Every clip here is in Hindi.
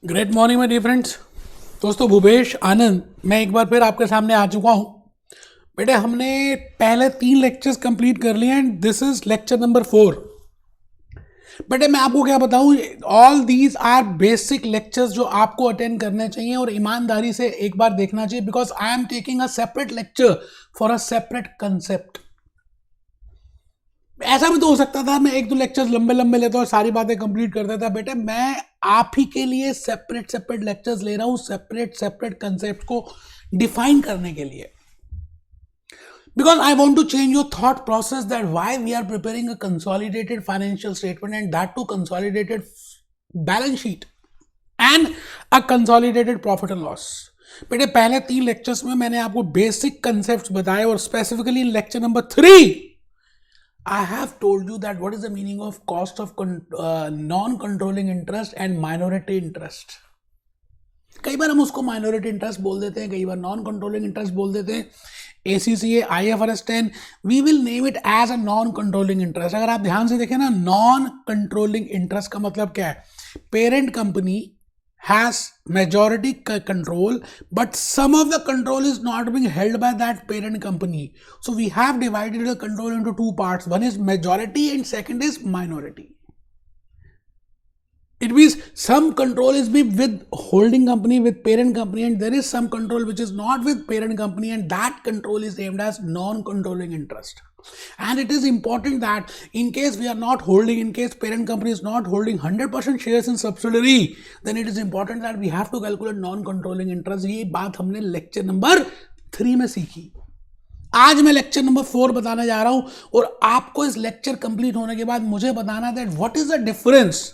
Great morning my dear friends. दोस्तों, भूपेश आनंद मैं एक बार फिर आपके सामने आ चुका हूँ। बेटे, हमने पहले 3 लेक्चर्स कंप्लीट कर लिए and this is lecture number 4। बेटे, मैं आपको क्या बताऊँ, all these are basic lectures जो आपको अटेंड करने चाहिए और ईमानदारी से एक बार देखना चाहिए, because I am taking a separate lecture for a separate concept. ऐसा भी तो हो सकता था मैं 1-2 लेक्चर्स लंबे लंबे लेता और सारी बातें कंप्लीट कर देता। बेटे, मैं आप ही के लिए सेपरेट सेपरेट लेक्चर्स ले रहा हूं, सेपरेट सेपरेट कंसेप्ट को डिफाइन करने के लिए, because I want to change your thought process that why we are preparing a consolidated financial statement and that too consolidated balance sheet and a consolidated profit and loss। बेटे, पहले 3 लेक्चर्स में मैंने आपको बेसिक कंसेप्ट्स बताए और specifically in lecture number 3 I have told you that what is the meaning of cost of non-controlling interest and minority interest। कई बार हम उसको माइनॉरिटी इंटरेस्ट बोल देते हैं, कई बार नॉन कंट्रोलिंग इंटरेस्ट बोल देते हैं। ACCA IFRS 10 we will name it as a non controlling interest. अगर आप ध्यान से देखें ना, नॉन कंट्रोलिंग इंटरेस्ट का मतलब क्या है? Parent company has majority control, but some of the control is not being held by that parent company. So we have divided the control into 2 parts. One is majority and second is minority. It means some control is with holding company, with parent company, and there is some control which is not with parent company, and that control is named as non-controlling interest. And it is important that in case we are not holding, in case parent company is not holding 100% shares in subsidiary, then it is important that we have to calculate non-controlling interest। ये बात हमने लेक्चर नंबर 3 में सीखी। आज मैं लेक्चर नंबर 4 बताने जा रहा हूं और आपको इस लेक्चर कंप्लीट होने के बाद मुझे बताना that what is the difference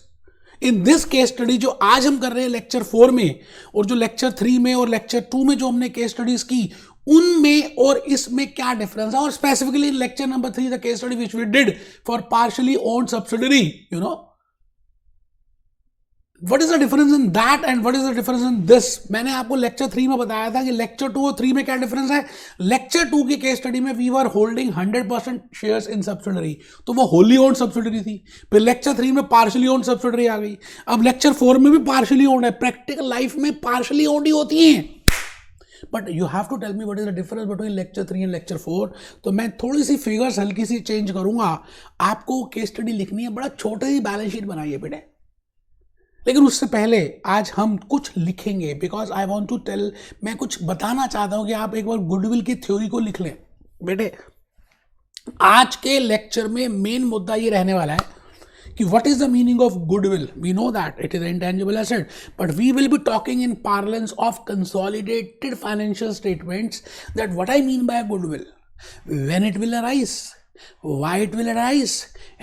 in this case study जो आज हम कर रहे हैं लेक्चर 4 में, और जो लेक्चर 3 में और लेक्चर 2 में जो हमने केस स्टडीज की उनमें और इसमें क्या डिफरेंस है। और specifically lecture number 3 the case study which we did for partially owned subsidiary, you know, what is the difference in that and what is the difference in this. मैंने आपको लेक्चर 3 में बताया था कि लेक्चर 2 और 3 में क्या डिफरेंस है। लेक्चर 2 की केस स्टडी में we were holding 100% shares in subsidiary, तो वो होली ओन्ड सब्सिडरी थी। फिर लेक्चर 3 में पार्शियली ओन्ड सब्सिडरी आ गई। अब लेक्चर 4 में भी पार्शियली ओन्ड है। प्रैक्टिकल लाइफ में पार्शियली ओन्ड ही होती है, but you have to tell me what is the difference between lecture 3 and lecture 4। तो मैं थोड़ी सी फिगर्स हल्की सी चेंज करूंगा। आपको केस स्टडी लिखनी है, बड़ा छोटी सी बैलेंस शीट बनाइए बेटे, लेकिन उससे पहले आज हम कुछ लिखेंगे, because I want to tell, मैं कुछ बताना चाहता हूं कि आप एक बार गुडविल की थ्योरी को लिख लें। बेटे, आज के लेक्चर में मेन मुद्दा ये रहने वाला है कि what is the meaning of goodwill. We know that it is intangible asset, but we will be talking in parlance of consolidated financial statements that what I mean by goodwill, when it will arise, why it will arise,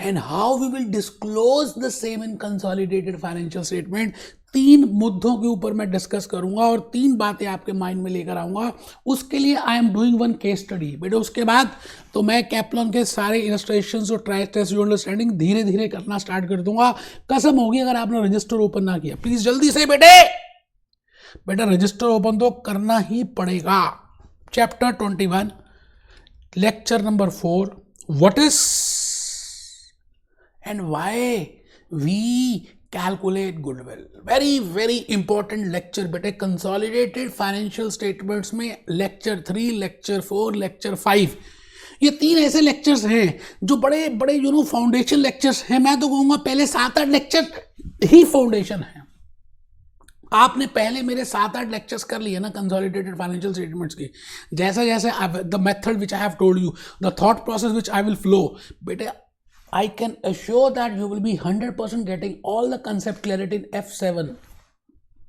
and how we will disclose the same in consolidated financial statement। 3 मुद्दों के ऊपर मैं डिस्कस करूंगा और 3 बातें आपके माइंड में लेकर आऊंगा। उसके लिए आई am doing one case study. बेटे, उसके बाद तो मैं कैप्लॉन के सारे इलस्ट्रेशंस और ट्राई टेस्ट यू अंडरस्टैंडिंग धीरे धीरे करना स्टार्ट कर दूंगा। कसम होगी अगर आपने रजिस्टर ओपन ना किया, प्लीज जल्दी से बेटा रजिस्टर ओपन तो करना ही पड़ेगा। Chapter 21 lecture number 4, what is and why we calculate goodwill। very important lecture बेटे। consolidated financial statements में लेक्चर 3, लेक्चर 4, लेक्चर 5, ये 3 ऐसे लेक्चर्स हैं जो बड़े बड़े फाउंडेशन लेक्चर्स हैं। मैं तो कहूंगा पहले 7-8 लेक्चर ही फाउंडेशन है। आपने पहले मेरे 7-8 लेक्चर्स कर लिए ना कंसोलिडेटेड फाइनेंशियल स्टेटमेंट्स की, जैसे जैसे the method which I have told you, the thought process which I will flow, बेटे I can assure that you will be 100% getting all the concept clarity in F7।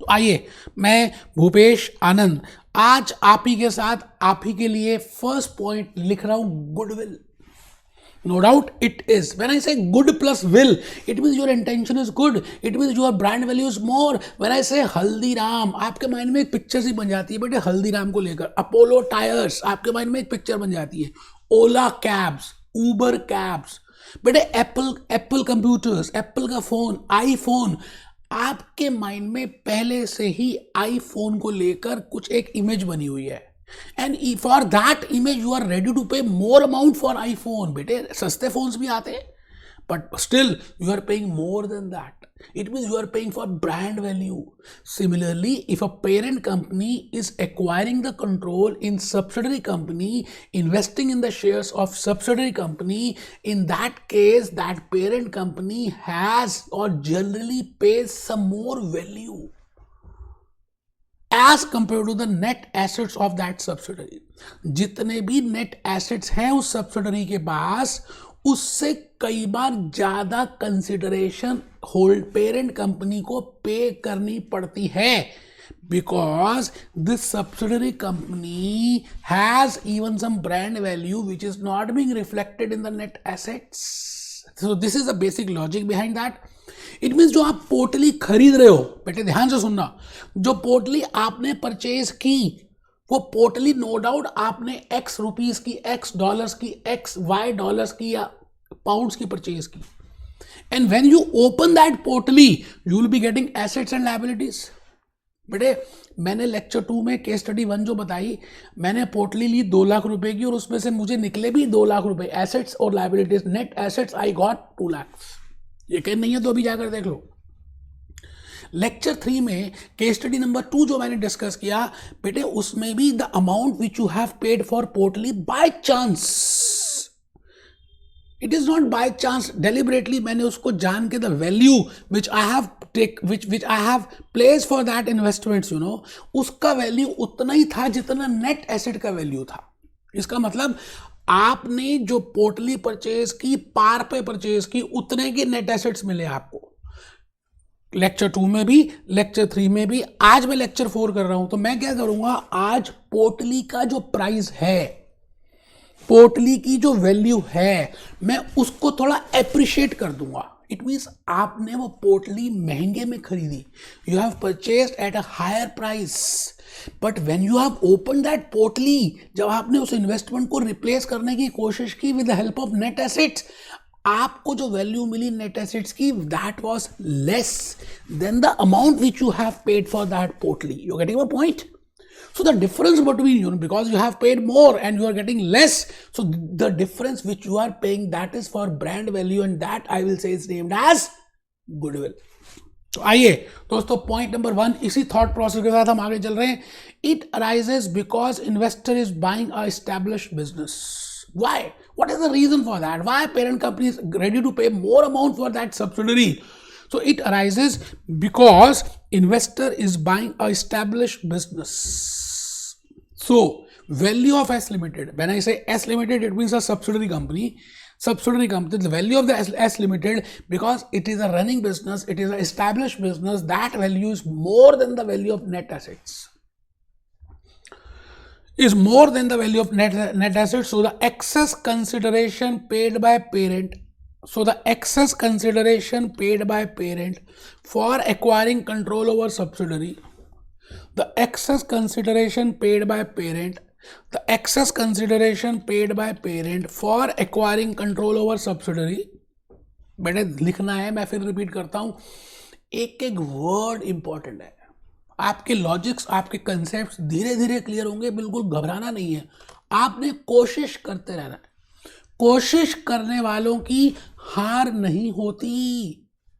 तो आइए, मैं भूपेश आनंद आज आप ही के साथ आप ही के लिए फर्स्ट पॉइंट लिख रहा हूं, goodwill. No doubt it is. When I say good plus will, it means your intention is good. It means your brand value is more. When I say Haldiram, आपके माइंड में एक पिक्चर सी बन जाती है बेटे हल्दीराम को लेकर। अपोलो टायर्स, आपके माइंड में एक पिक्चर बन जाती है। ओला कैब्स, उबर कैब्स, बेटे एप्पल कंप्यूटर्स, एप्पल का फोन, आईफोन, आपके माइंड में पहले से ही आईफोन को लेकर कुछ एक इमेज बनी हुई है। And for that image you are ready to pay more amount for iPhone। बेटे, सस्ते फोन्स भी आते हैं, but still you are paying more than that। It means you are paying for brand value. Similarly, if a parent company is acquiring the control in subsidiary company, investing in the shares of subsidiary company, in that case, that parent company has or generally pays some more value as compared to the net assets of that subsidiary. जितने भी net assets हैं उस subsidiary के पास, उससे कई बार ज्यादा कंसिडरेशन होल्ड पेरेंट कंपनी को पे करनी पड़ती है, because this subsidiary company has even some brand value which is not being reflected in the net assets. So this is the basic logic behind that. It means जो आप पोटली खरीद रहे हो, बेटे ध्यान से सुनना, जो पोटली आपने परचेज की, वो पोटली नो डाउट आपने एक्स रुपीज की, एक्स डॉलर्स की, एक्स वाई डॉलर्स की या पाउंड्स की परचेज की. And when you open that पोटली you will be getting assets and liabilities. बेटे मैंने लेक्चर 2 में केस स्टडी 1 जो बताई, मैंने पोटली ली 2 लाख रुपए की और उसमें से मुझे निकले भी 2 लाख रुपए एसेट्स और liabilities. Net assets I got 2 lakh. ये कहीं नहीं है तो अभी जाकर देख लो. लेक्चर 3 में केस स्टडी नंबर 2 जो मैंने डिस्कस किया, बेटे उसमें भी the amount which you have paid for पोटली by chance, it is not by chance, deliberately मैंने उसको जान के the value which I have which I have place for that investments, you know, उसका वैल्यू उतना ही था जितना नेट एसेट का वैल्यू था. इसका मतलब आपने जो पोटली परचेज की, पार पे परचेज की, उतने के नेट एसेट्स मिले आपको. लेक्चर 2 में भी, लेक्चर 3 में भी, आज मैं लेक्चर 4 कर रहा हूं. तो मैं क्या करूंगा, आज पोटली का जो प्राइस है, पोटली की जो वैल्यू है, मैं उसको थोड़ा एप्रिशिएट कर दूंगा. इट मीन्स आपने वो पोटली महंगे में खरीदी, you have purchased at a higher price, but when you have open that पोटली, जब आपने उस इन्वेस्टमेंट को रिप्लेस करने की कोशिश की with the help of net assets, आपको जो वैल्यू मिली नेट एसेट्स की, that was less than the amount which you have paid for that पोटली. You getting my point? So the difference between, you know, because you have paid more and you are getting less, so the difference which you are paying, that is for brand value, and that I will say is named as goodwill. तो आइए दोस्तों, पॉइंट नंबर 1, इसी थॉट प्रोसेस के साथ हम आगे चल रहे हैं. It arises because investor is buying a established business. Why? What is the reason for that? Why parent company is ready to pay more amount for that subsidiary? So it arises because investor is buying a established business. So value of S Limited, when I say S Limited, it means a subsidiary company. Subsidiary company, the value of the S Limited, because it is a running business, it is an established business, that value is more than the value of net assets. Is more than the value of net assets. So the excess consideration paid by parent, so the excess consideration paid by parent for acquiring control over subsidiary, the excess consideration paid by parent, the excess consideration paid by parent for acquiring control over subsidiary. बेटे लिखना है, मैं फिर रिपीट करता हूं, एक एक वर्ड इंपॉर्टेंट है. आपके लॉजिक्स, आपके कंसेप्ट धीरे धीरे क्लियर होंगे, बिल्कुल घबराना नहीं है, आपने कोशिश करते रहना है. कोशिश करने वालों की हार नहीं होती,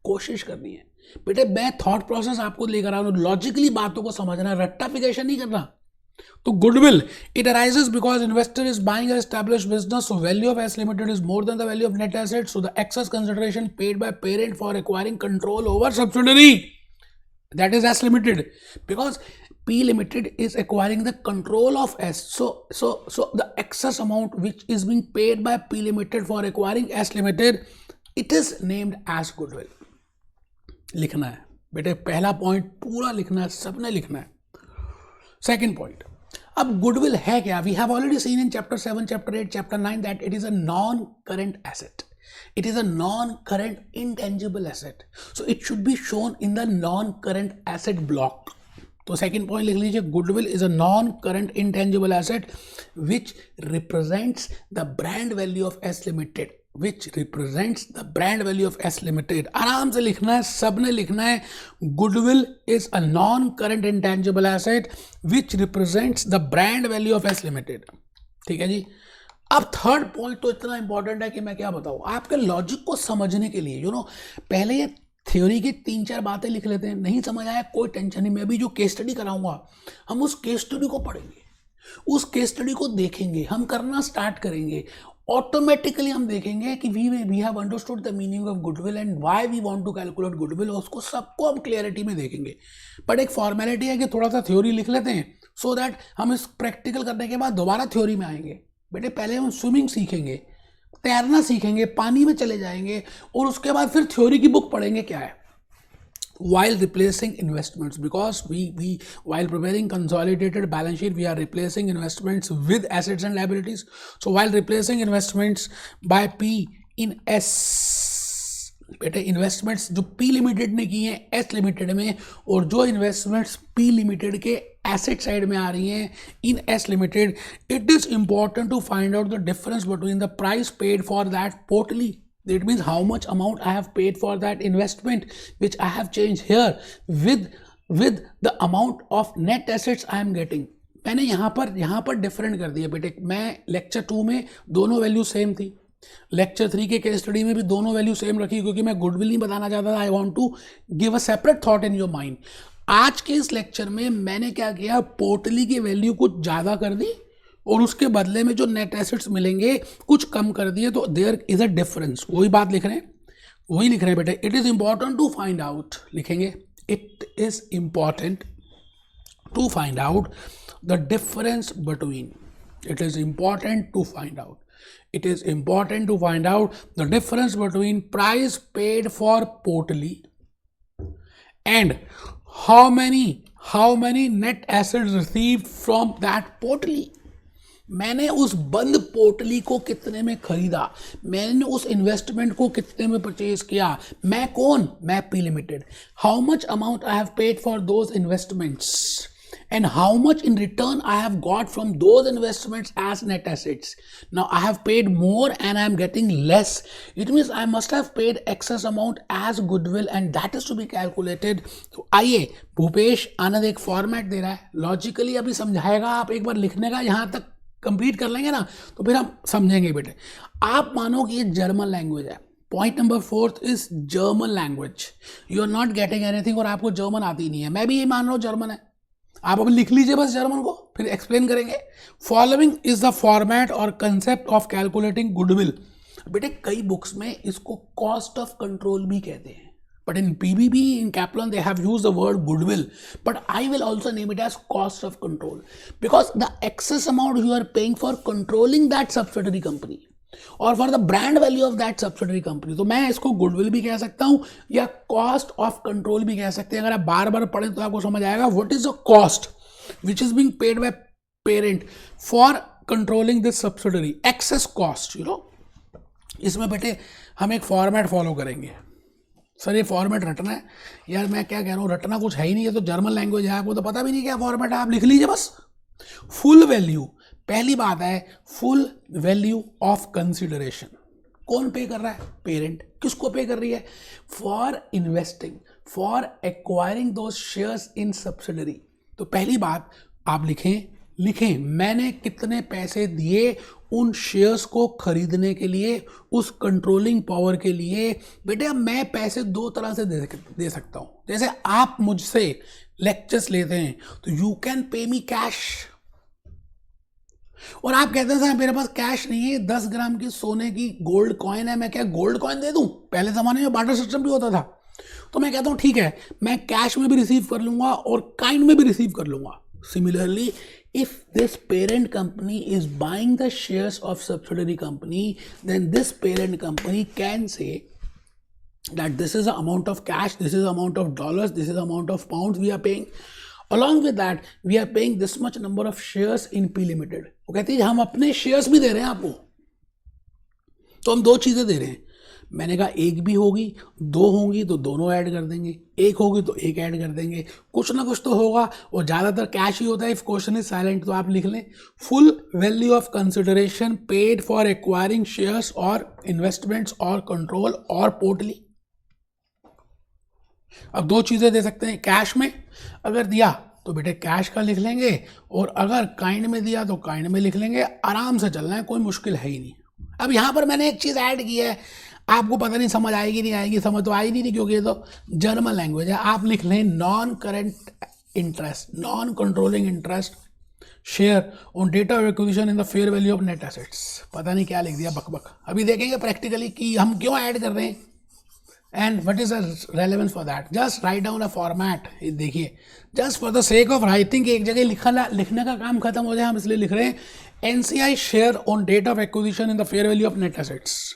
कोशिश करनी है. बेटे मैं थॉट प्रोसेस आपको लेकर आ रहा हूं, लॉजिकली बातों को समझना, रट्टाफिकेशन नहीं करना. तो goodwill, it arises because investor is buying a established business, so value of S limited is more than the value of net assets, so the excess consideration paid by parent for acquiring control over subsidiary, that is S Limited, because P Limited is acquiring the control of S. So the excess amount which is being paid by P Limited for acquiring S Limited, it is named as goodwill. लिखना है बेटे, पहला पॉइंट पूरा लिखना है, सबने लिखना है. सेकेंड पॉइंट, अब गुडविल है क्या? We have already seen in chapter 7, chapter 8, chapter 9 that it is a non current asset. It is a non-current intangible asset, so it should be shown in the non-current asset block. तो सेकेंड पॉइंट लिख लीजिए, goodwill is a non-current intangible asset which represents the brand value of S Limited, which represents the brand value of S Limited. आराम से लिखना है, सबने लिखना है. Goodwill is a non-current intangible asset which represents the brand value of S Limited. ठीक है जी. अब थर्ड पॉइंट तो इतना इंपॉर्टेंट है कि मैं क्या बताऊं आपके लॉजिक को समझने के लिए. यू नो, पहले ये थ्योरी की 3-4 बातें लिख लेते हैं, नहीं समझ आया कोई टेंशन नहीं, मैं भी जो केस स्टडी कराऊंगा हम उस केस स्टडी को पढ़ेंगे, उस केस स्टडी को देखेंगे, हम करना स्टार्ट करेंगे, ऑटोमेटिकली हम देखेंगे कि we have understood the meaning of goodwill and why we want to calculate goodwill, उसको सबको हम क्लियरिटी में देखेंगे। बट एक फॉर्मेलिटी है कि थोड़ा सा थ्योरी लिख लेते हैं सो दैट हम इस प्रैक्टिकल करने के बाद दोबारा थ्योरी में आएंगे। बेटे पहले हम स्विमिंग सीखेंगे, तैरना सीखेंगे, पानी में चले जाएंगे और उसके बाद फिर थ्योरी की बुक पढ़ेंगे क्या है। While replacing investments, because we while preparing consolidated balance sheet, we are replacing investments with assets and liabilities. So while replacing investments by P in S, बेटे इन्वेस्टमेंट्स जो P लिमिटेड ने की हैं S लिमिटेड में, और जो इन्वेस्टमेंट्स P लिमिटेड के एसेट साइड में आ रही हैं in S limited, it is important to find out the difference between the price paid for that पोर्टली. That means how much amount I have paid for that investment which I have changed here with the amount of net assets I am getting. मैंने यहाँ पर डिफरेंट कर दिया बेटे। मैं लेक्चर 2 में दोनों वैल्यू सेम थी, लेक्चर 3 के केस स्टडी में भी दोनों वैल्यू सेम रखी, क्योंकि मैं गुडविल नहीं बताना चाहता था। I want to give a separate thought in your mind. आज के इस लेक्चर में मैंने क्या किया, पोर्टली की वैल्यू कुछ ज़्यादा कर दी और उसके बदले में जो नेट एसेट्स मिलेंगे कुछ कम कर दिए, तो देयर इज अ डिफरेंस। वही बात लिख रहे हैं बेटे। It is important to find out, लिखेंगे it is important to find out the difference between, it is important to find out the difference between price paid for पोर्टली and how many net assets received from that पोर्टली। मैंने उस बंद पोर्टली को कितने में खरीदा, मैंने उस इन्वेस्टमेंट को कितने में परचेज किया, मैं कौन, मैं P limited. How much amount I have paid for those investments and how much in return I have got from those investments as net assets. Now I have paid more and I am getting less. It means I must have paid excess amount as goodwill and that is to be calculated. तो आइए, भूपेश आनंद एक फॉर्मेट दे रहा है, लॉजिकली अभी समझाएगा, आप एक बार लिखने का यहाँ तक कंप्लीट कर लेंगे ना तो फिर हम समझेंगे बेटे। आप मानो कि ये जर्मन लैंग्वेज है, point number 4 is German language, you are not getting anything, और आपको जर्मन आती नहीं है, मैं भी ये मान रहा हूँ जर्मन है, आप अब लिख लीजिए बस जर्मन को, फिर एक्सप्लेन करेंगे। फॉलोइंग इज द फॉर्मेट और कंसेप्ट ऑफ कैलकुलेटिंग गुडविल। बेटे कई बुक्स में इसको कॉस्ट ऑफ कंट्रोल भी कहते हैं, but in PBB, in Kaplan, they have used the word goodwill, but I will also name it as cost of control, because the excess amount you are paying for controlling that subsidiary company or for the brand value of that subsidiary company, तो मैं इसको goodwill भी कह सकता हूँ या cost of control भी कह सकते हैं। अगर आप बार बार पढ़ें तो आपको समझ आएगा what is the cost which is being paid by parent for controlling this subsidiary, excess cost, you know। इसमें बेटे हम एक फॉर्मेट फॉलो करेंगे। सर ये फॉर्मेट रटना है, यार मैं क्या कह रहा हूँ, रटना कुछ है ही नहीं, है तो जर्मन लैंग्वेज है, आपको तो पता भी नहीं क्या फॉर्मेट है, आप लिख लीजिए बस। फुल वैल्यू, पहली बात है फुल वैल्यू ऑफ कंसिडरेशन, कौन पे कर रहा है, पेरेंट। किसको पे कर रही है, फॉर इन्वेस्टिंग, फॉर एक्वायरिंग दो शेयर्स इन सब्सिडरी। तो पहली बात आप लिखें मैंने कितने पैसे दिए उन शेयर्स को खरीदने के लिए, उस कंट्रोलिंग पावर के लिए। बेटे अब मैं पैसे दो तरह से दे सकता हूँ। जैसे आप मुझसे लेक्चर्स लेते हैं तो you can pay me cash, और आप कहते हैं सर मेरे पास कैश नहीं है, 10 ग्राम की सोने की गोल्ड कॉइन है, मैं क्या गोल्ड कॉइन दे दूं। पहले ज़माने में बार्टर सिस्टम भी होता था, तो मैं कहता हूँ ठीक है मैं कैश में भी रिसीव कर लूँगा और काइंड में भी रिसीव कर लूँगा। Similarly, if this parent company is buying the shares of subsidiary company, then this parent company can say that this is the amount of cash, this is the amount of dollars, this is the amount of pounds we are paying. Along with that, we are paying this much number of shares in P Limited. वो कहती है हम अपने शेयर्स भी दे रहे हैं आपको, तो हम दो चीज़ें दे रहे हैं। मैंने कहा एक भी होगी, दो होंगी तो दोनों ऐड कर देंगे, एक होगी तो एक ऐड कर देंगे, कुछ ना कुछ तो होगा, और ज़्यादातर कैश ही होता है। इफ क्वेश्चन इज साइलेंट तो आप लिख लें full value of consideration paid for acquiring shares और इन्वेस्टमेंट्स और कंट्रोल और पोर्टली। अब दो चीज़ें दे सकते हैं, कैश में अगर दिया तो बेटे कैश का लिख लेंगे, और अगर काइंड में दिया तो काइंड में लिख लेंगे। आराम से चलना है, कोई मुश्किल है ही नहीं। अब यहाँ पर मैंने एक चीज़ ऐड की है, आपको पता नहीं समझ आएगी नहीं आएगी, समझ तो आई नहीं क्योंकि ये तो जर्मन लैंग्वेज है। आप लिख लें non current interest, non controlling interest share on date of acquisition in the fair value of net assets. पता नहीं क्या लिख दिया बकबक। अभी देखेंगे प्रैक्टिकली कि हम क्यों ऐड कर रहे हैं and what is the relevance for that. Just write down a format. देखिए just for the sake of writing एक जगह लिखने का काम खत्म हो जाए, हम इसलिए लिख रहे हैं NCI share on date of acquisition in the fair value of net assets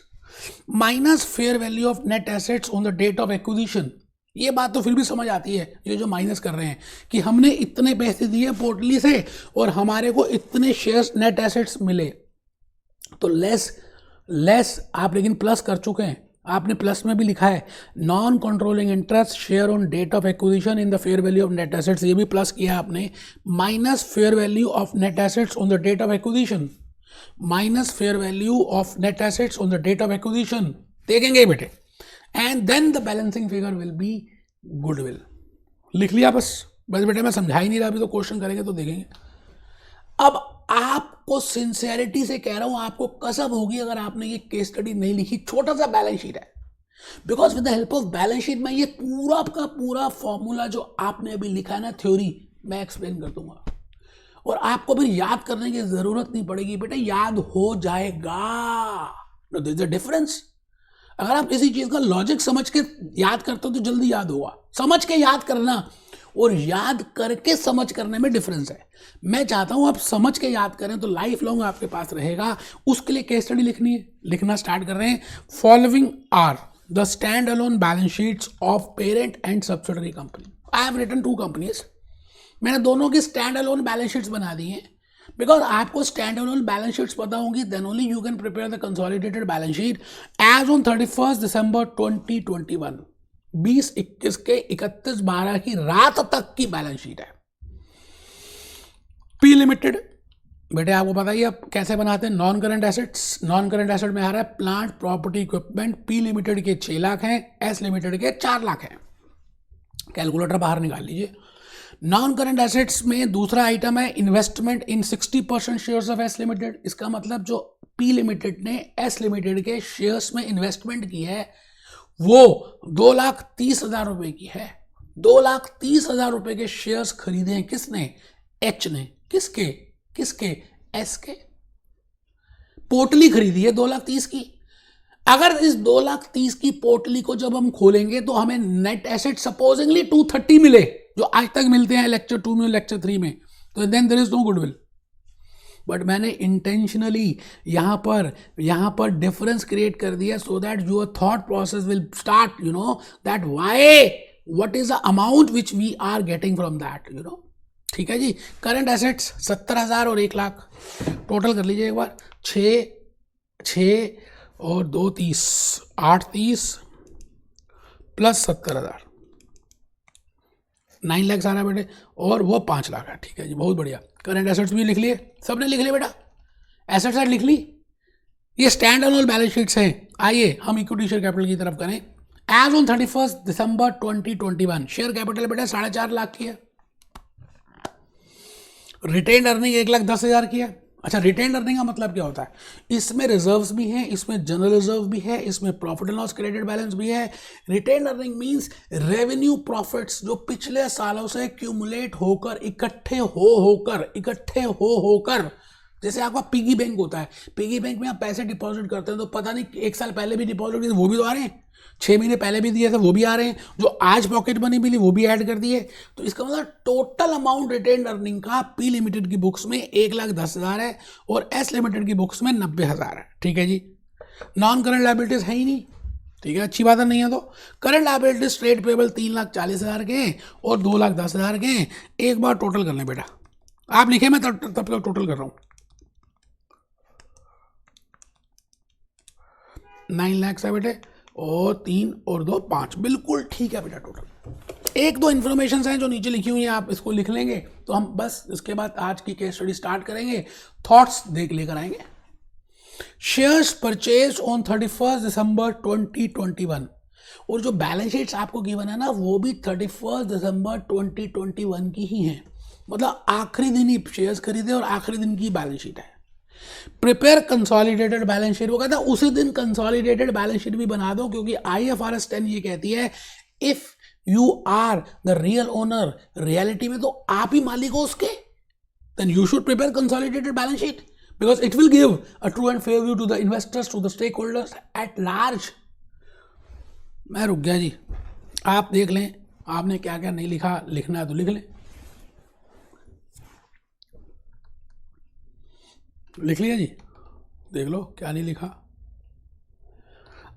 minus fair value of net assets on the date of acquisition. ये बात तो फिर भी समझ आती है, ये जो माइनस कर रहे हैं कि हमने इतने पैसे दिए पोर्टली से और हमारे को इतने शेयर्स नेट एसेट्स मिले, तो लेस आप लेकिन प्लस कर चुके हैं। आपने प्लस में भी लिखा है non controlling interest share on date of acquisition in the fair value of net assets, ये भी प्लस किया आपने, minus fair value of net assets on the date of acquisition, minus fair value of net assets on the date of acquisition. देखेंगे बेटे and then the balancing figure will be goodwill. लिख लिया बस बेटे, मैं समझा ही नहीं रहा, अभी तो क्वेश्चन करेंगे तो देखेंगे। अब आपको सिंसियरिटी से कह रहा हूं, आपको कसम होगी अगर आपने ये केस स्टडी नहीं लिखी, छोटा सा बैलेंस शीट है, because with the help of balance sheet में ये पूरा का पूरा फॉर्मूला जो आपने अभी लिखा है ना थ्योरी, मैं एक्सप्लेन कर दूंगा और आपको भी याद करने की जरूरत नहीं पड़ेगी बेटा, याद हो जाएगा। There is a difference. अगर आप किसी चीज का लॉजिक समझ के याद करते हो तो जल्दी याद होगा, समझ के याद करना और याद करके समझ करने में डिफरेंस है। मैं चाहता हूं आप समझ के याद करें तो लाइफ लॉन्ग आपके पास रहेगा। उसके लिए केस स्टडी लिखनी है, लिखना स्टार्ट कर रहे हैं। Following are the stand alone balance sheets of parent and subsidiary company. I have written 2 companies, मैंने दोनों की स्टैंड अलोन बैलेंस शीट्स बना दी हैं, बिकॉज आपको स्टैंड अलोन बैलेंस शीट्स पता होंगी, then only you can prepare the consolidated balance sheet as on 31 December 2021। 20-21 के 31/12 की रात तक की बैलेंस शीट है। पी लिमिटेड बेटे आपको पता ही अब कैसे बनाते हैं, non current assets. Non current asset में आ रहा है plant property equipment. P limited के 6 लाख हैं, एस लिमिटेड के 4 लाख हैं। कैलकुलेटर बाहर निकाल लीजिए। नॉन करंट एसेट्स में दूसरा आइटम है investment in 60% shares of S limited. इसका मतलब जो पी लिमिटेड ने एस लिमिटेड के शेयर्स में इन्वेस्टमेंट की है वो 2,30,000 रुपए की है। 2,30,000 रुपए के शेयर्स खरीदे हैं किसने? एच ने। किसके? एस के। पोटली खरीदी है 2,30,000 की। अगर इस 2,30,000 की पोटली को जब हम खोलेंगे तो हमें नेट एसेट सपोजिंगली 230 मिले, जो आज तक मिलते हैं लेक्चर 2 में, लेक्चर 3 में, तो then there is no goodwill. But मैंने इंटेंशनली यहां पर डिफरेंस क्रिएट कर दिया so that your thought process will start, you know, that why, what is the amount which we are getting from that, you know. ठीक है जी। करंट एसेट्स 70,000 और 1 लाख, टोटल कर लीजिए एक बार। 6 और 2 30, 8 30 प्लस 70,000, 9 लाख आ रहा है बेटे, और वो 5 लाख है। ठीक है जी, बहुत बढ़िया। करंट एसेट्स भी लिख लिए, सबने लिख लिए बेटा, एसेट साइड लिख ली। ये स्टैंड अलोन बैलेंस शीट्स हैं। आइए हम इक्विटी शेयर कैपिटल की तरफ करें। As on 31 December 2021 share capital बेटा 4.5 लाख की है। रिटेन अर्निंग 1,10,000 की है। अच्छा, रिटेन अर्निंग का मतलब क्या होता है? इसमें रिजर्व्स भी हैं, इसमें जनरल रिजर्व भी है, इसमें profit and loss credit balance भी है। Retain earning means revenue profits जो पिछले सालों से क्यूमुलेट होकर इकट्ठे होकर जैसे आपका पिगी बैंक होता है, पिगी बैंक में आप पैसे डिपॉजिट करते हैं तो पता नहीं 1 साल पहले भी डिपॉजिट किए वो भी तो आ रहे हैं, 6 महीने पहले भी दिए थे वो भी आ रहे हैं, जो आज पॉकेट मनी मिली वो भी ऐड कर दिए। तो इसका मतलब टोटल अमाउंट रिटेन अर्निंग का पी लिमिटेड की बुक्स में 1,10,000 है और एस लिमिटेड की बुक्स में 90,000 है। ठीक है जी। नॉन करंट लायबिलिटीज है ही नहीं। ठीक है, अच्छी बात नहीं है। तो करंट लायबिलिटीज स्ट्रेट पेबल 3,40,000 के और 2,10,000 के। एक बार टोटल कर लें बेटा, आप लिखे, मैं तब तक टोटल कर रहा हूँ। 9 लाख है बेटे, और 3 और 2 5, बिल्कुल ठीक है बेटा। टोटल 1-2 इन्फॉर्मेशन हैं जो नीचे लिखी हुई हैं, आप इसको लिख लेंगे तो हम बस इसके बाद आज की केस स्टडी स्टार्ट करेंगे, थॉट्स लेकर आएंगे। शेयर्स परचेज ऑन 31 दिसंबर 2021, और जो बैलेंस शीट्स आपको गिवन है ना वो भी 31 दिसंबर 2021 की ही हैं। मतलब आखिरी दिन ही शेयर्स खरीदे और आखिरी दिन की बैलेंस शीट है। प्रिपेयर कंसोलिडेटेड बैलेंस शीट, वो कहता है उसी दिन कंसोलिडेटेड बैलेंस शीट भी बना दो, क्योंकि IFRS 10 ये कहती है if you are the real owner, reality में तो आप ही मालिक हो उसके, then you should prepare consolidated balance sheet because it will give a true and fair view to the investors, to the stakeholders at large. मैं रुक गया जी, आप देख लें आपने क्या क्या नहीं लिखा, लिखना है तो लिख लें, लिख लिया जी, देख लो क्या नहीं लिखा।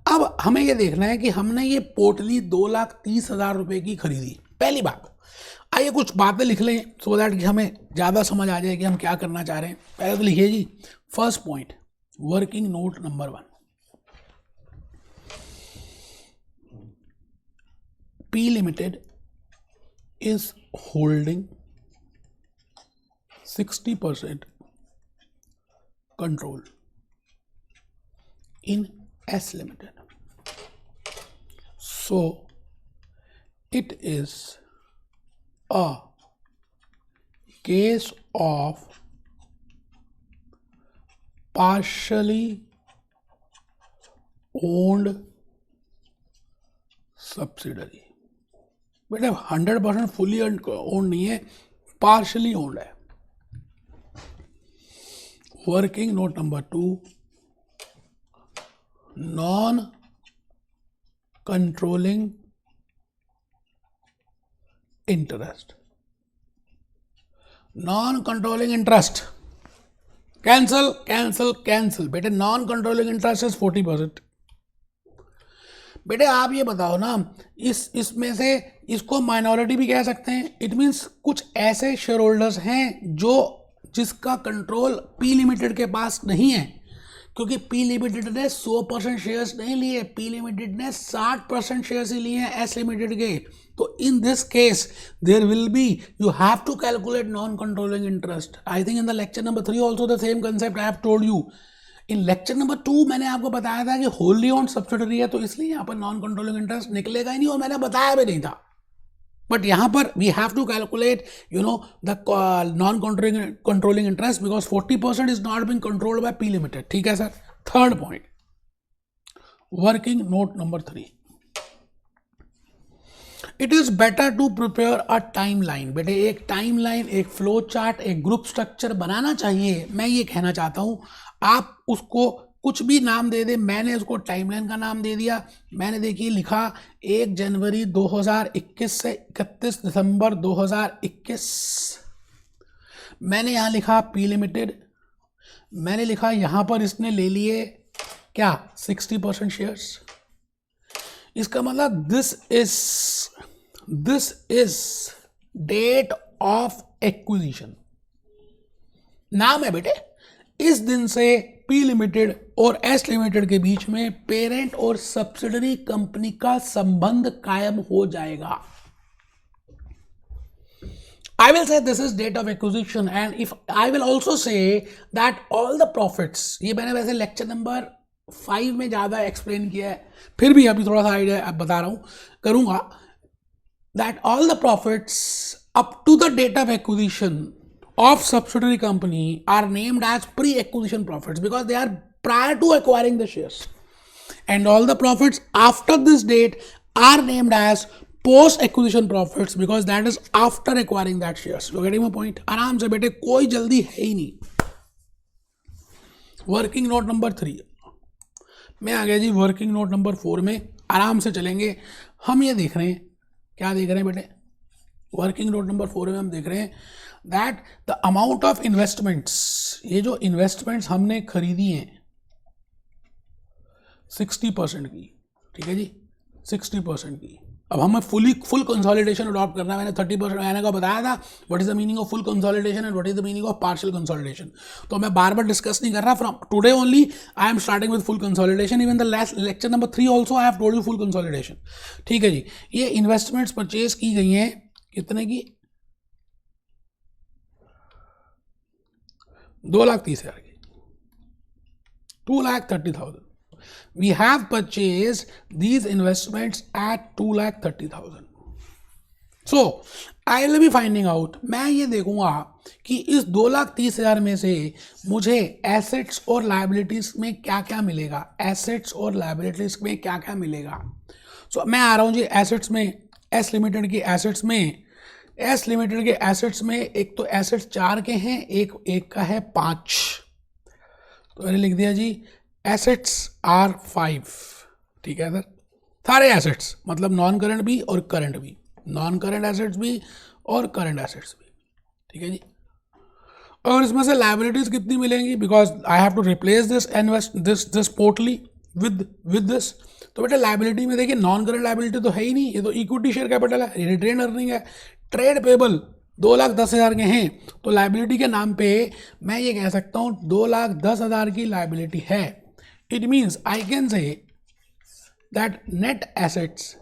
अब हमें ये देखना है कि हमने ये पोटली 2,30,000 रुपए की खरीदी। पहली बात, आइए कुछ बातें लिख लें सो दैट कि हमें ज़्यादा समझ आ जाए कि हम क्या करना चाह रहे हैं। पहले तो लिखिए जी, first point, working note number 1, P Limited is holding 60% control in S Limited. So it is a case of partially owned subsidiary. बेटा 100% फुली ओन्ड नहीं है, पार्शली ओन्ड है। Working note number 2, non controlling interest, non controlling interest cancel cancel cancel. बेटे नॉन कंट्रोलिंग इंटरेस्ट इज 40%। बेटे आप ये बताओ ना, इसमें से इसको माइनॉरिटी भी कह सकते हैं। इट मीन्स कुछ ऐसे शेयर होल्डर्स हैं जिसका कंट्रोल पी लिमिटेड के पास नहीं है, क्योंकि पी लिमिटेड ने 100% शेयर्स नहीं लिए, पी लिमिटेड ने 60% शेयर्स ही लिए हैं एस लिमिटेड के। तो in this case there will be, you have to calculate non controlling interest. I think in the lecture number 3 also the same concept I have told you. In lecture number 2 मैंने आपको बताया था कि होली ओन्ड सब्सिडरी है, तो इसलिए यहाँ पर नॉन कंट्रोलिंग इंटरेस्ट निकलेगा ही नहीं, और मैंने बताया भी नहीं था। बट यहाँ पर we have to calculate the non controlling interest because 40% is not being controlled by P limited. ठीक है sir. Third point, working note number 3, it is better to prepare a timeline. बेटे एक टाइमलाइन, एक फ्लो चार्ट, एक ग्रुप स्ट्रक्चर बनाना चाहिए। मैं ये कहना चाहता हूं, आप उसको कुछ भी नाम दे दे, मैंने उसको टाइमलाइन का नाम दे दिया। मैंने देखिए लिखा 1 जनवरी 2021 से 31 दिसंबर 2021। मैंने यहाँ लिखा पी लिमिटेड, मैंने लिखा यहाँ पर इसने ले लिए क्या 60% शेयर्स। इसका मतलब this is date of acquisition. नाम है बेटे, इस दिन से पी लिमिटेड और एस लिमिटेड के बीच में पेरेंट और सब्सिडरी कंपनी का संबंध कायम हो जाएगा। I will say this is date of acquisition, and if I will also say that all the profits, ये मैंने वैसे लेक्चर नंबर 5 में ज़्यादा एक्सप्लेन किया है, फिर भी अभी थोड़ा सा आइडिया बता रहा हूँ, करूँगा, that all the profits up to the date of acquisition of subsidiary company are named as pre-acquisition profits because they are prior to acquiring the shares, and all the profits after this date are named as post-acquisition profits because that is after acquiring that shares. You getting my point? आराम से बेटे, कोई जल्दी है ही नहीं। वर्किंग नोट नंबर 3 मैं आ गया जी। वर्किंग नोट नंबर 4 में आराम से चलेंगे। हम ये देख रहे हैं, क्या देख रहे हैं बेटे? वर्किंग नोट नंबर 4 में हम देख रहे हैं that the amount of investments, ये जो इन्वेस्टमेंट्स हमने खरीदी हैं 60% की, ठीक है जी, 60% की। अब हमें फुल कंसोलिडेशन अडॉप्ट करना है। मैंने 30% मैंने का बताया था what is the meaning of full consolidation and what is the meaning of partial consolidation. तो मैं बार बार डिस्कस नहीं कर रहा, from today only I am starting with full consolidation. Even the last lecture number 3 also I have told you full consolidation. ठीक है जी। ये इन्वेस्टमेंट्स परचेज की गई हैं कितने की? 2,30,000 की, 2,30,000। We have purchased these investments at 2,30,000. So I will be finding out, मैं ये देखूंगा कि इस 2,30,000 में से मुझे एसेट्स और लाइबिलिटीज में क्या क्या मिलेगा, एसेट्स और लाइबिलिटीज में क्या क्या मिलेगा। सो मैं आ रहा हूँ जी एसेट्स में, एस लिमिटेड की एसेट्स में। एस लिमिटेड के एसेट्स में एक तो एसेट्स 4 के हैं, एक का है 5, तो मैंने लिख दिया जी एसेट्स आर 5। ठीक है सर, सारे एसेट्स मतलब नॉन करंट भी और करंट भी, नॉन करंट एसेट्स भी और करंट एसेट्स भी। ठीक है जी, और इसमें से लाइबिलिटीज कितनी मिलेंगी, because I have to replace this invest this portly with this. तो बेटा लाइबिलिटी में देखिए नॉन करंट लाइबिलिटी तो है ही नहीं, ये तो इक्विटी शेयर कैपिटल है, रिटेन अर्निंग है। ट्रेड पेबल 2,10,000 के हैं, तो लाइबिलिटी के नाम पे मैं ये कह सकता हूँ 2,10,000 की लाइबिलिटी है। It means I can say that net assets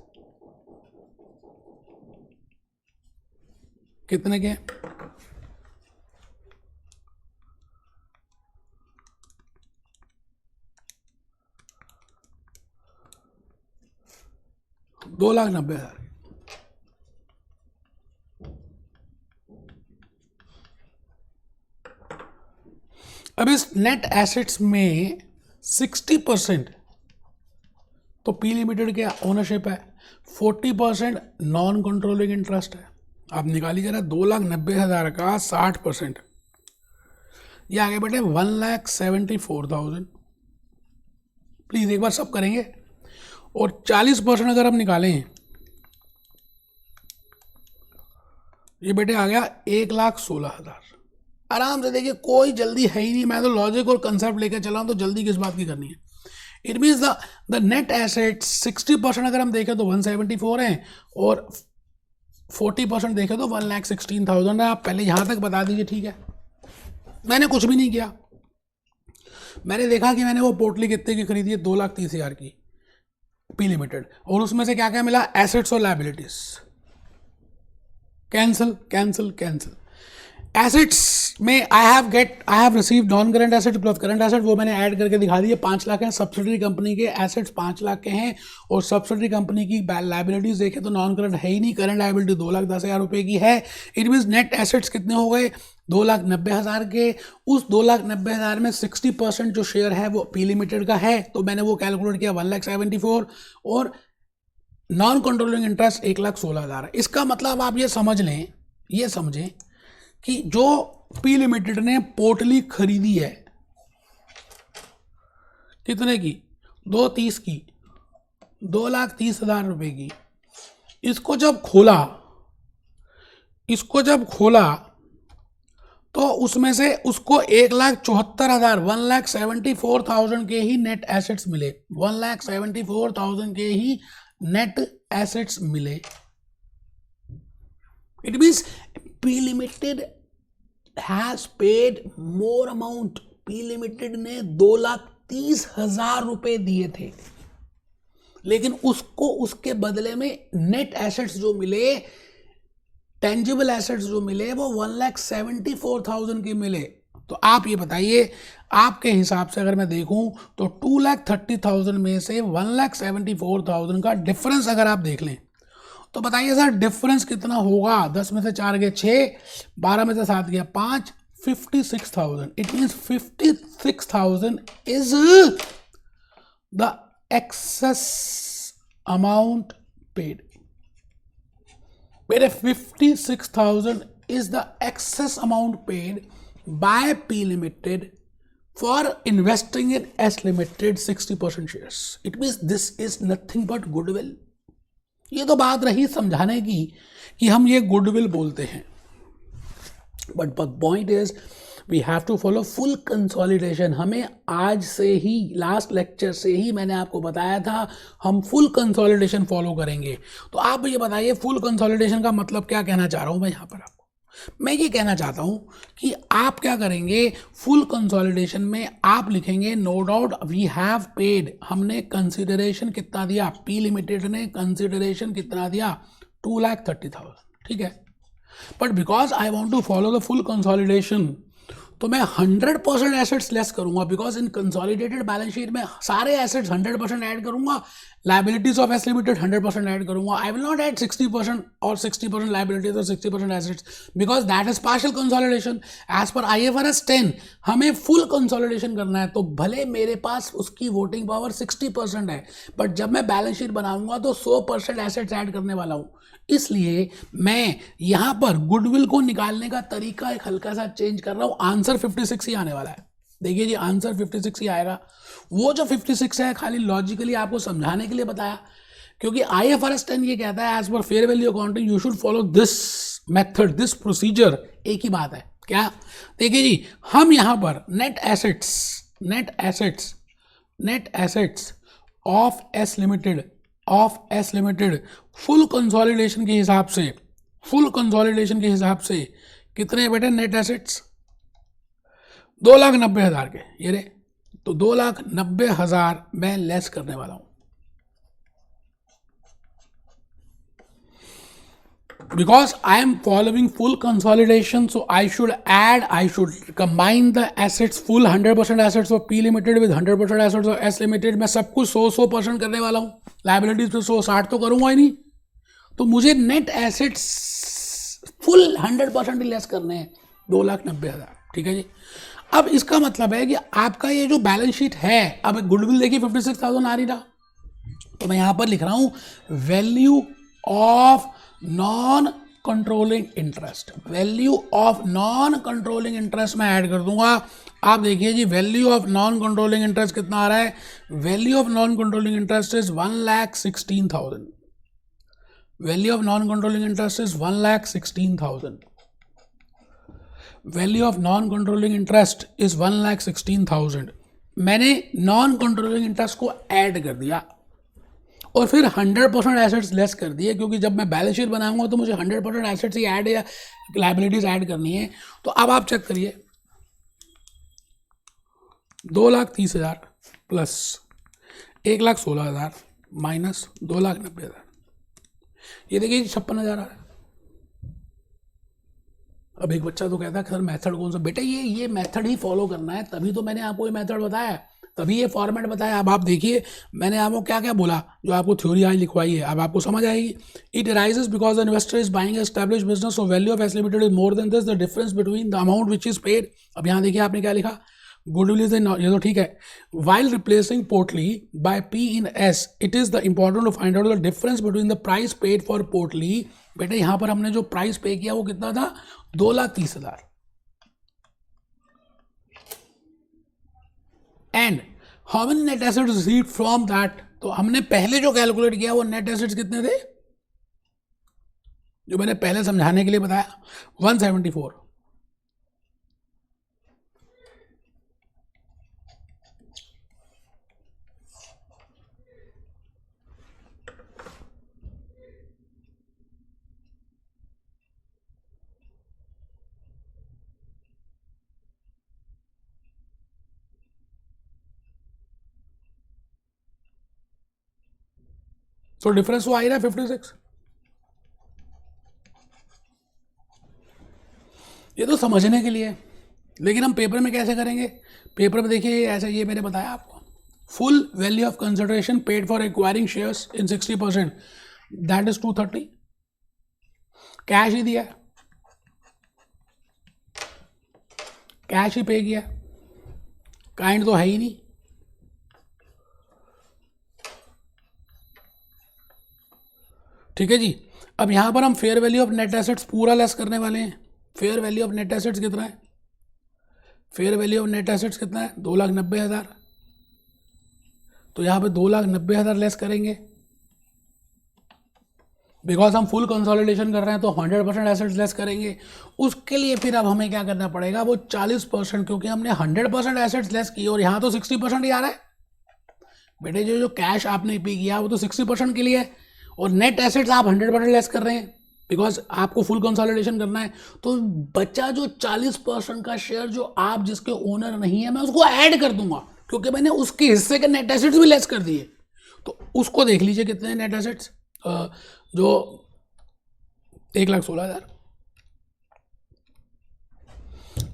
कितने के, $2,90,000। अब इस नेट एसेट्स में 60% तो पी लिमिटेड के ओनरशिप है, 40% नॉन कंट्रोलिंग इंटरेस्ट है। आप निकालिए जरा 2,90,000 का 60%, ये आगे बेटे 1,74,000। प्लीज एक बार सब करेंगे, और 40% अगर हम निकालें, ये बेटे आ गया 1,16,000। आराम से देखिए, कोई जल्दी है ही नहीं, मैं तो लॉजिक और कंसेप्ट लेकर चला हूं, तो जल्दी किस बात की करनी है। It means the net asset 60% अगर हम देखें तो 174 है, और 40% देखें तो 1,16,000 है। आप पहले यहां तक बता दीजिए, ठीक है। मैंने कुछ भी नहीं किया, मैंने देखा कि मैंने वो पोर्टली कितने की खरीदी है, 2,30,000 की पी लिमिटेड, और उसमें से क्या क्या मिला, एसेट्स और liabilities. Cancel cancel cancel. Assets में I have receive non current asset plus current asset, वो मैंने ऐड करके दिखा दिए, 5 लाख हैं। सब्सिडरी कंपनी के एसेट्स 5 लाख के हैं, और सब्सिडरी कंपनी की लाइबिलिटीज देखें तो नॉन करंट है ही नहीं, करंट लाइबिलिटी 2,10,000 रुपये की है। इट मीन्स नेट एसेट्स कितने हो गए, 2,90,000 के। उस 2,90,000 में 60% जो शेयर है वो पी लिमिटेड का है, तो मैंने वो कैलकुलेट किया 1,74,000, और नॉन कंट्रोलिंग इंटरेस्ट 1,16,000 है। इसका मतलब आप ये समझ लें, ये समझें कि जो पी लिमिटेड ने पोर्टली खरीदी है कितने की, 2,30 की, 2,30,000 रुपए की, इसको जब खोला तो उसमें से उसको 1,74,000 1,74,000 के ही नेट एसेट्स मिले, 1,74,000 के ही नेट एसेट्स मिले। It means P limited has paid more amount. P limited ने 2,30,000 रुपए दिए थे, लेकिन उसको उसके बदले में नेट एसेट्स जो मिले, टेंजिबल एसेट्स जो मिले, वो 1,74,000 के मिले। तो आप ये बताइए, आपके हिसाब से अगर मैं देखूं तो 2,30,000 में से 1,74,000 का डिफरेंस अगर आप देख लें तो बताइए सर डिफरेंस कितना होगा। 10 में से 4 गए 6, 12 में से 7 गया 5, 56,000। It means 56,000 is the excess amount paid. मेरे 56,000 is the excess amount paid by P Limited for investing in S Limited 60% shares. It means this is nothing but goodwill. ये तो बात रही समझाने की कि हम ये गुडविल बोलते हैं, but point is we have to follow full consolidation. हमें आज से ही, लास्ट लेक्चर से ही मैंने आपको बताया था, हम फुल कंसोलिडेशन फॉलो करेंगे। तो आप ये बताइए फुल कंसोलिडेशन का मतलब क्या कहना चाह रहा हूँ मैं यहाँ पर आपको। मैं ये कहना चाहता हूँ कि आप क्या करेंगे, फुल कंसोलिडेशन में आप लिखेंगे no doubt we have paid. हमने कंसिडरेशन कितना दिया, पी लिमिटेड ने कंसिडरेशन कितना दिया, 2,30,000, ठीक है। But because I want to follow the full consolidation, तो मैं 100% एसेट्स लेस करूंगा, because in consolidated balance sheet में सारे एसेट्स 100% ऐड करूंगा, liabilities of S limited 100% add करूंगा. आई विल नॉट ऐड 60% और 60% लाइबिलिटीज और 60% assets, because that is partial consolidation. As per IFRS 10 हमें फुल कंसोलिडेशन करना है, तो भले मेरे पास उसकी वोटिंग पावर 60% है, बट जब मैं बैलेंस शीट बनाऊंगा तो 100% एसेट्स ऐड करने वाला हूं. इसलिए मैं यहां पर गुडविल को निकालने का तरीका एक हल्का सा चेंज कर रहा हूं. आंसर 56 ही आने वाला है. देखिए जी, आंसर 56 ही आएगा. वो जो 56 है खाली लॉजिकली आपको समझाने के लिए बताया, क्योंकि IFRS 10 ये कहता है as per fair value accounting you should follow this method, this procedure. एक ही बात है क्या? देखिए जी, हम यहां पर net assets of S limited full consolidation के हिसाब से कितने बेटे नेट एसेट्स? 2,90,000 के. ये रे, तो 2,90,000 मैं लेस करने वाला हूं. Because I am following full consolidation, so I should combine the assets, full 100% assets of P Limited with 100% assets of S Limited. मैं सब कुछ 100% करने वाला हूँ. लाइबिलिटीज पे 160 तो करूँगा ही नहीं, तो मुझे नेट एसेट्स फुल 100% ही लेस करने हैं, 2,90,000. ठीक है जी. अब इसका मतलब है कि आपका ये जो बैलेंस शीट है, अब गुडविल देखिए 56,000 आ रही था, तो मैं यहाँ पर लिख रहा हूँ value of non controlling interest. Value of non controlling interest मैं ऐड कर दूंगा. आप देखिए जी, value of non controlling interest कितना आ रहा है? Value of non controlling interest is 1,16,000. Value of non controlling interest is 1,16,000. Value of non controlling interest is 1,16,000. मैंने नॉन कंट्रोलिंग इंटरेस्ट को ऐड कर दिया और फिर 100% एसेट्स लेस कर दिए, क्योंकि जब मैं बैलेंस शीट बनाऊंगा तो मुझे 100% एसेट्स ही ऐड या लाइबिलिटीज ऐड करनी है. तो अब आप चेक करिए, 2,30,000 प्लस 1,16,000 माइनस 2,90,000, ये देखिए 56,000 आ रहा है. अब एक बच्चा तो कहता है सर मेथड कौन सा? बेटा ये मेथड ही फॉलो करना है, तभी तो मैंने आपको ये मेथड बताया, तभी ये फॉर्मेट बताया. अब आप देखिए मैंने आपको क्या क्या बोला, जो आपको थ्योरी आज लिखवाई है, अब आपको समझ आएगी. It arises because the investor is buying established business, so value of S limited is more then this, the difference between the amount which is paid. अब यहाँ देखिए आपने क्या लिखा, गुडविल इज ये तो ठीक है. वाइल रिप्लेसिंग पोर्टली by P in S, it is the important to find out the difference between the price paid for पोर्टली. बेटे यहाँ पर हमने जो प्राइस पे किया वो कितना था? 2,30,000. And how many net assets received from that? तो हमने पहले जो कैलकुलेट किया वो नेट एसेट्स कितने थे, जो मैंने पहले समझाने के लिए बताया, 174. तो डिफरेंस वो आ ही रहा है 56. ये तो समझने के लिए, लेकिन हम पेपर में कैसे करेंगे? पेपर में देखिए ऐसे, ये मैंने बताया आपको, full value of consideration paid for acquiring shares in 60%, that is 230. Cash ही दिया, कैश ही पे किया, काइंड तो है ही नहीं. ठीक है जी. अब यहां पर हम fair value of net assets पूरा लेस करने वाले हैं. Fair value of net assets कितना है? Fair value of net assets कितना है? 2,90,000. तो यहां पे 2,90,000 लेस करेंगे, बिकॉज हम फुल कंसोलिडेशन कर रहे हैं, तो 100% एसेट्स लेस करेंगे. उसके लिए फिर अब हमें क्या करना पड़ेगा? वो 40%, क्योंकि हमने 100% एसेट्स लेस किए और यहाँ तो 60% ही आ रहा है. बेटे जो कैश आपने पे किया वो तो 60% के लिए है, और नेट एसेट्स आप 100% लेस कर रहे हैं, बिकॉज आपको फुल कंसोलिडेशन करना है. तो बच्चा जो 40% का शेयर जो आप जिसके ओनर नहीं है, मैं उसको ऐड कर दूंगा, क्योंकि मैंने उसके हिस्से के नेट एसेट्स भी लेस कर दिए. तो उसको देख लीजिए कितने नेट एसेट्स, जो 1,16,000.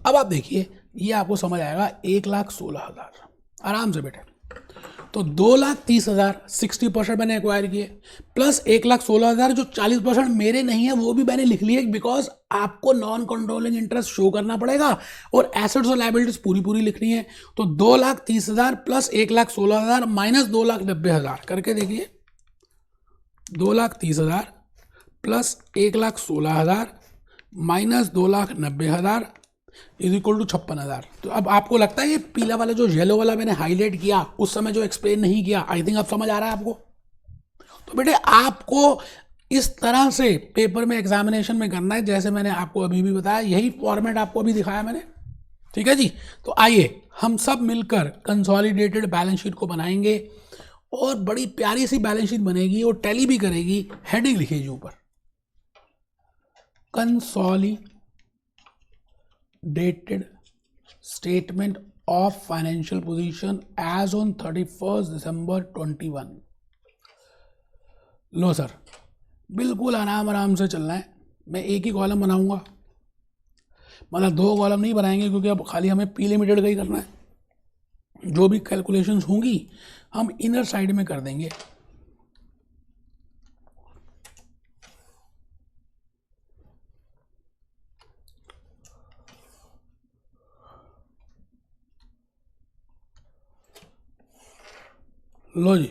अब आप देखिए ये आपको समझ आएगा 1,16,000 आराम से बेटे। तो 2,30,000 60% मैंने एक्वायर किए, प्लस 1,16,000 जो 40% मेरे नहीं है वो भी मैंने लिख लिए, बिकॉज आपको नॉन कंट्रोलिंग इंटरेस्ट शो करना पड़ेगा और एसेट्स और लायबिलिटीज पूरी पूरी लिखनी है। तो 2,30,000 प्लस 1,16,000 माइनस 2,90,000 करके देखिए, 2,30,000 plus 1,16,000 minus 2,90,000 is equal to 56,000। तो अब आपको लगता है ये पीला वाला जो येलो वाला मैंने हाईलाइट किया उस समय जो एक्सप्लेन नहीं किया, आई थिंक अब समझ आ रहा है आपको। तो बेटे आपको इस तरह से पेपर में एग्जामिनेशन में करना है जैसे मैंने आपको अभी भी बताया, यही फॉर्मेट आपको अभी दिखाया मैंने, ठीक है जी। तो आइए हम सब मिलकर कंसोलिडेटेड बैलेंस शीट को बनाएंगे और बड़ी प्यारी सी बैलेंस शीट बनेगी और टैली भी करेगी। हेडिंग लिखिए जी ऊपर, consolidated statement of financial position as on 31st December 21। Low sir, बिल्कुल आराम से चलना है। मैं एक ही कॉलम बनाऊंगा, मतलब 2 कॉलम नहीं बनाएंगे क्योंकि अब खाली हमें पी लिमिटेड का ही करना है। जो भी कैलकुलेशंस होंगी हम इनर साइड में कर देंगे। लो जी,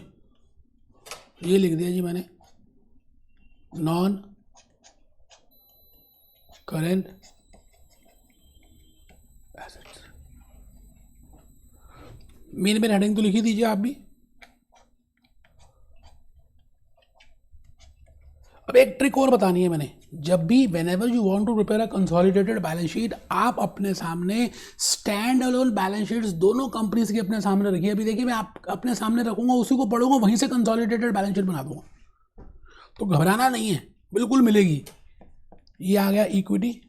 ये लिख दिया जी मैंने, non current assets. Main heading तो लिखी दीजिए आप भी। अब एक ट्रिक और बतानी है मैंने, जब भी whenever you want to prepare a consolidated balance sheet, आप अपने सामने स्टैंड अलोन बैलेंस शीट्स दोनों कंपनीज की अपने सामने रखिए। अभी देखिए मैं आप अपने सामने रखूंगा, उसी को पढ़ूंगा, वहीं से कंसोलिडेटेड बैलेंस शीट बना दूंगा। तो घबराना नहीं है, बिल्कुल मिलेगी। ये आ गया इक्विटी,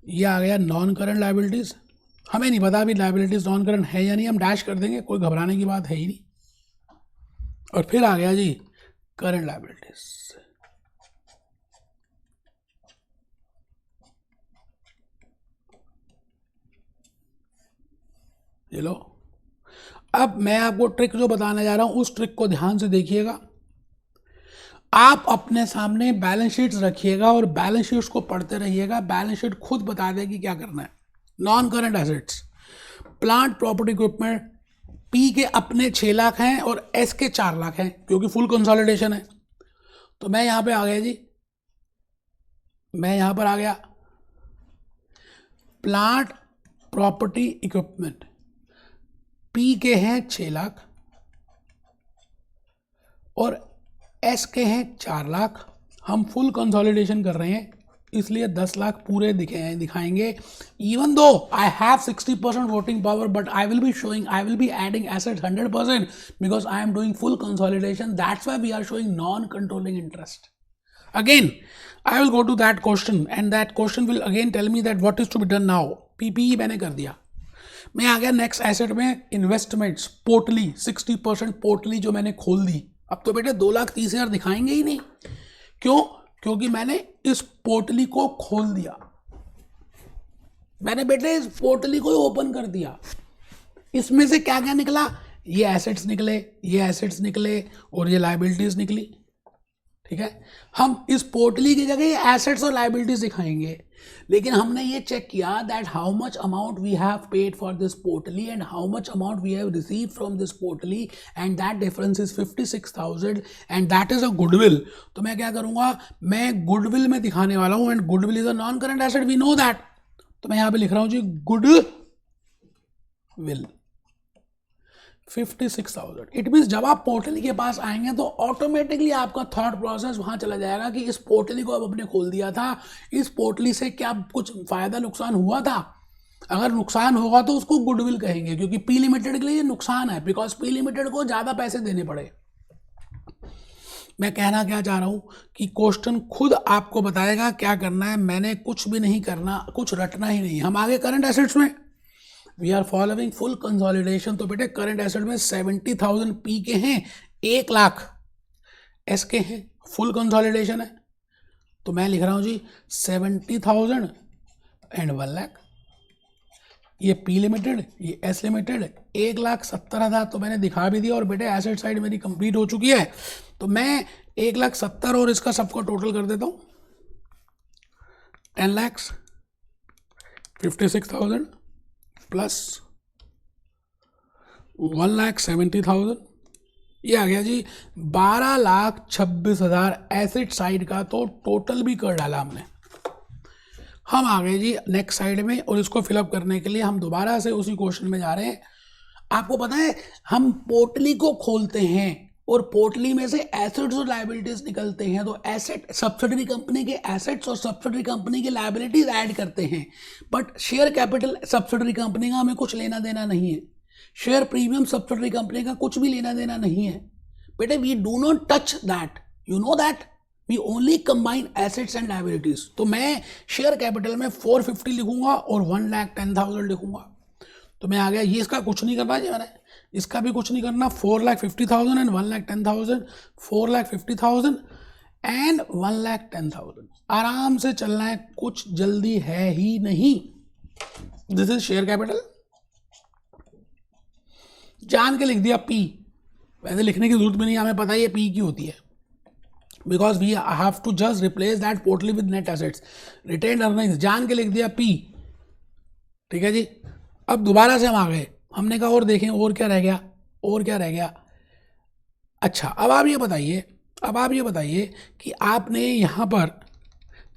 ये आ गया नॉन करंट लायबिलिटीज। हमें नहीं पता अभी लायबिलिटीज नॉन करंट है या नहीं, हम डैश कर देंगे, कोई घबराने की बात है ही नहीं। और फिर आ गया जी करंट लायबिलिटीज। ये लो। अब मैं आपको ट्रिक जो बताने जा रहा हूं उस ट्रिक को ध्यान से देखिएगा। आप अपने सामने बैलेंस शीट्स रखिएगा और बैलेंस शीट्स को पढ़ते रहिएगा। बैलेंस शीट खुद बता देगी क्या करना है। Non current assets, plant property equipment, P के अपने 6 लाख हैं और एस के 4 लाख हैं क्योंकि फुल कंसोलिडेशन है। तो मैं यहां पे आ गया जी, मैं यहां पर आ गया, प्लांट प्रॉपर्टी इक्विपमेंट पी के हैं 6 लाख और एस के हैं 4 लाख। हम फुल कंसोलिडेशन कर रहे हैं इसलिए 10 लाख पूरे दिखाएंगे। Even though I have 60% voting power, but I will be adding assets 100% because I am doing full consolidation. That's why we are showing non controlling interest. Again I will go to that question and that question will again tell me that what is to be done now. PPE मैंने कर दिया। मैं आ गया नेक्स्ट एसेट में, इन्वेस्टमेंट्स, पोर्टली 60% पोर्टली जो मैंने खोल दी। अब तो बेटे 2,30,000 दिखाएंगे ही नहीं। क्यों? क्योंकि मैंने इस पोर्टली को खोल दिया। मैंने बेटे इस पोर्टली को ओपन कर दिया। इसमें से क्या क्या निकला? ये एसेट्स निकले, ये एसेट्स निकले और ये लायबिलिटीज निकली। ठीक है, हम इस पोर्टली की जगह ये एसेट्स और लायबिलिटीज दिखाएंगे, लेकिन हमने ये चेक किया that how much amount we have paid for this portly and how much amount we have received from this portly and that difference is 56,000 and that is a goodwill. तो मैं क्या करूंगा, मैं गुडविल में दिखाने वाला हूं and goodwill is a non current asset, we know that. तो मैं यहां पे लिख रहा हूं जी गुडविल 56,000। इट मीन्स जब आप पोर्टली के पास आएंगे तो ऑटोमेटिकली आपका थॉट प्रोसेस वहां चला जाएगा कि इस पोर्टली को अब अपने खोल दिया था, इस पोर्टली से क्या कुछ फायदा नुकसान हुआ था? अगर नुकसान होगा तो उसको गुडविल कहेंगे क्योंकि पी लिमिटेड के लिए नुकसान है, बिकॉज पी लिमिटेड को ज्यादा पैसे देने पड़े। मैं कहना क्या चाह रहा हूं कि क्वेश्चन खुद आपको बताएगा क्या करना है। मैंने कुछ भी नहीं करना, कुछ रटना ही नहीं। हम आगे करंट एसेट्स में we are following full consolidation. तो बेटे करंट एसेट में 70,000 पी के हैं, 1 लाख एस के हैं, फुल कंसोलिडेशन है। तो मैं लिख रहा हूं जी 70,000 एंड 1 लाख। ये पी लिमिटेड, ये एस लिमिटेड, 1,70,000 तो मैंने दिखा भी दिया और बेटे एसेट साइड मेरी कंप्लीट हो चुकी है। तो मैं 1,70,000 और इसका सबको टोटल कर देता हूँ 10,56,000 प्लस 1,70,000, ये आ गया जी 12,26,000 एसेट साइड का। तो टोटल भी कर डाला हमने। हम आ गए जी नेक्स्ट साइड में और इसको फिलअप करने के लिए हम दोबारा से उसी क्वेश्चन में जा रहे हैं। आपको पता है हम पोर्टली को खोलते हैं और पोर्टली में से एसेट्स और लायबिलिटीज निकलते हैं। तो एसेट सब्सिडरी कंपनी के एसेट्स और सब्सिडरी कंपनी के लायबिलिटीज ऐड करते हैं, but share capital subsidiary company का हमें कुछ लेना देना नहीं है। शेयर प्रीमियम सब्सिडरी कंपनी का कुछ भी लेना देना नहीं है बेटे। We do not touch that, you know that, we only combine assets and liabilities. तो मैं शेयर कैपिटल में 450 लिखूंगा और 1,10,000 लिखूंगा। तो मैं आ गया, ये इसका कुछ नहीं करना जी मैंने, इसका भी कुछ नहीं करना। 4,50,000 एंड 1,10,000, 4,50,000 एंड 1,10,000। आराम से चलना है, कुछ जल्दी है ही नहीं। This is share capital. जान के लिख दिया पी, वैसे लिखने की जरूरत भी नहीं, हमें पता है ये पी की होती है, because we have to just replace that portly with net assets, retained earnings. जान के लिख दिया पी, ठीक है जी। अब दोबारा से हम आ गए, हमने कहा और देखें और क्या रह गया, और क्या रह गया। अच्छा अब आप ये बताइए कि आपने यहाँ पर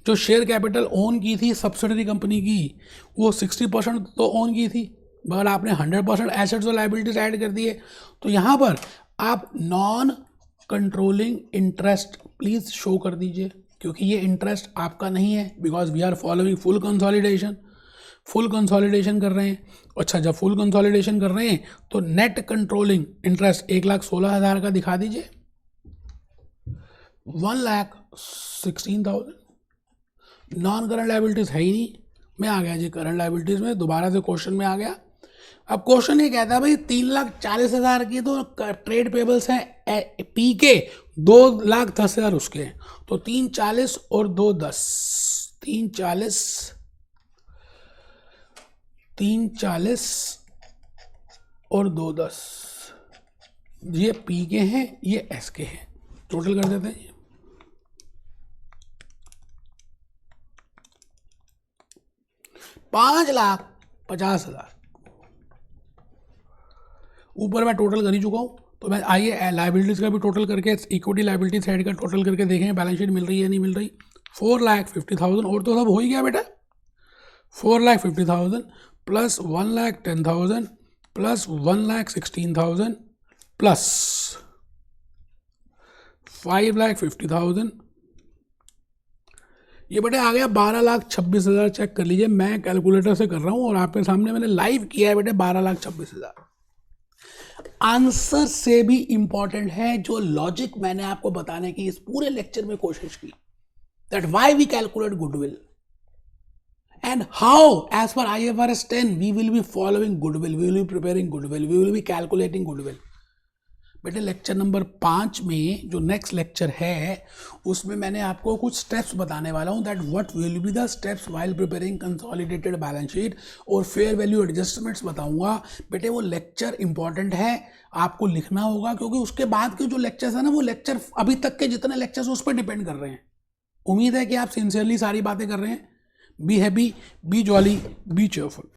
जो शेयर कैपिटल ओन की थी सब्सिडरी कंपनी की, वो 60% तो ओन की थी, मगर आपने 100% एसेट्स और लायबिलिटीज ऐड कर दिए। तो यहाँ पर आप non controlling interest please show कर दीजिए, क्योंकि ये इंटरेस्ट आपका नहीं है, because we are following full consolidation कर रहे हैं। अच्छा जब फुल कंसोलिडेशन कर रहे हैं तो नेट कंट्रोलिंग इंटरेस्ट 1,16,000 का दिखा दीजिए, 1,16,000। नॉन करंट लायबिलिटीज है ही नहीं। मैं आ गया जी करंट लायबिलिटीज में, दोबारा से क्वेश्चन में आ गया। अब क्वेश्चन ये कहता है भाई 3,40,000 की तो ट्रेड पेबल्स हैं पी के, 2,10,000 उसके, तो 3,40 और 2,10, 3,40 और 2,10, ये पी के हैं, ये एस के हैं। टोटल कर देते हैं 5,50,000। ऊपर मैं टोटल कर ही चुका हूँ, तो मैं आइए लायबिलिटीज़ का भी टोटल करके, इक्विटी लायबिलिटी साइड का टोटल करके देखें बैलेंस शीट मिल रही है नहीं मिल रही। 4,50,000 और तो सब हो ही गया बेटा। 4,50,000 प्लस 1,10,000 प्लस 1,16,000 प्लस 5,50,000, ये बेटे आ गया 12,26,000। चेक कर लीजिए, मैं कैलकुलेटर से कर रहा हूँ और आपके सामने मैंने लाइव किया है बेटे 12,26,000। आंसर से भी इंपॉर्टेंट है जो लॉजिक मैंने आपको बताने की इस पूरे लेक्चर में कोशिश की, that why we calculate goodwill and how as per IFRS 10 we will be following goodwill, we will be preparing goodwill, we will be calculating goodwill। बेटे लेक्चर नंबर 5 में जो नेक्स्ट लेक्चर है उसमें मैंने आपको कुछ स्टेप्स बताने वाला हूँ, that what will be the steps while preparing consolidated balance sheet, और फेयर वैल्यू एडजस्टमेंट्स बताऊंगा। बेटे वो लेक्चर इंपॉर्टेंट है, आपको लिखना होगा, क्योंकि उसके बाद के जो लेक्चर्स है ना, वो लेक्चर अभी तक के जितने लेक्चर्स उस पर डिपेंड कर रहे हैं। उम्मीद है कि आप सिंसियरली सारी बातें कर रहे हैं। Be happy, B jolly, B cheerful.